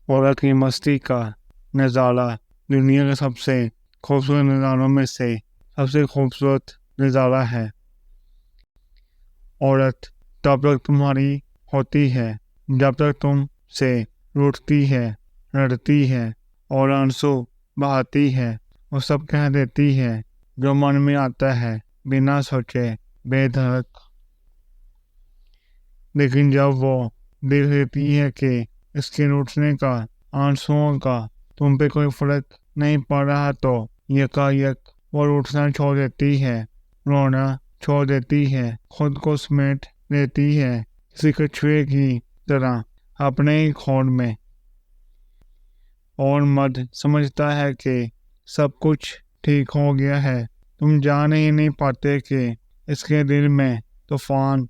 عورت کی مستی کا نظارہ دنیا کے سب سے خوبصورت نظاروں میں سے سب سے خوبصورت نظارہ ہے۔ عورت تب تک تمہاری ہوتی ہے جب تک تم سے روٹھتی ہے، لڑتی ہے اور آنسو بہاتی ہے، وہ سب کہہ دیتی ہے جو من میں آتا ہے بنا سوچے بے دھڑک۔ لیکن جب وہ دیکھ لیتی ہے کہ اس کے روٹھنے کا، آنسوؤں کا تم پہ کوئی فرق نہیں پڑ رہا تو یکایک وہ روٹھنا چھوڑ دیتی ہے، رونا چھوڑ دیتی ہے، خود کو سمیٹ لیتی ہے کسی کچھوے کی طرح اپنے ہی کھوڑ میں، اور مرد سمجھتا ہے کہ سب کچھ ٹھیک ہو گیا ہے۔ تم جان ہی نہیں پاتے کہ اس کے دل میں طوفان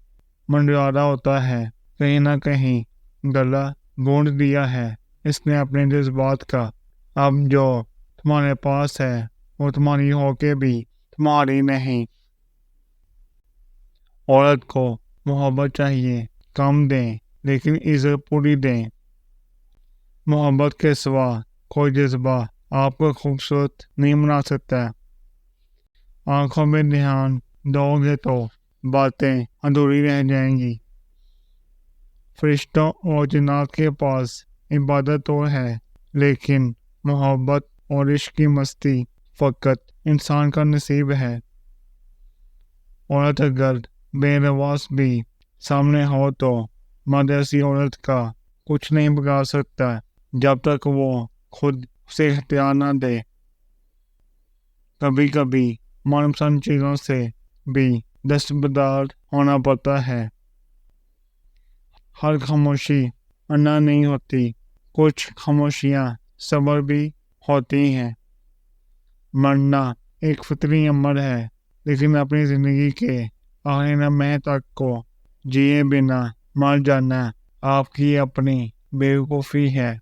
منڈلا رہا ہوتا ہے، کہیں نہ کہیں گلا گونڈ دیا ہے اس نے اپنے جذبات کا۔ اب جو تمہارے پاس ہے وہ تمہاری ہو کے بھی تمہاری نہیں۔ عورت کو محبت چاہیے، کم دیں لیکن عزت پوری دیں۔ محبت کے سوا کوئی جذبہ آپ کو خوبصورت نہیں بنا سکتا۔ آنکھوں میں دھیان دو گے تو باتیں ادھوری رہ جائیں گی۔ فرشتوں اور جنات کے پاس عبادت تو ہے، لیکن محبت اور عشق کی مستی فقط انسان کا نصیب ہے۔ عورت اگر بے رواس بھی سامنے ہو تو مرد ایسی عورت کا کچھ نہیں بگاڑ سکتا جب تک وہ خود اسے اختیار نہ دے۔ کبھی کبھی من پسند چیزوں سے بھی دستبردار ہونا پڑتا ہے۔ ہر خاموشی انا نہیں ہوتی، کچھ خاموشیاں صبر بھی ہوتی ہیں۔ مرنا ایک فطری امر ہے، لیکن اپنی زندگی کے آخری لمحے تک کو جیے بنا مر جانا آپ کی اپنی بیوقوفی ہے۔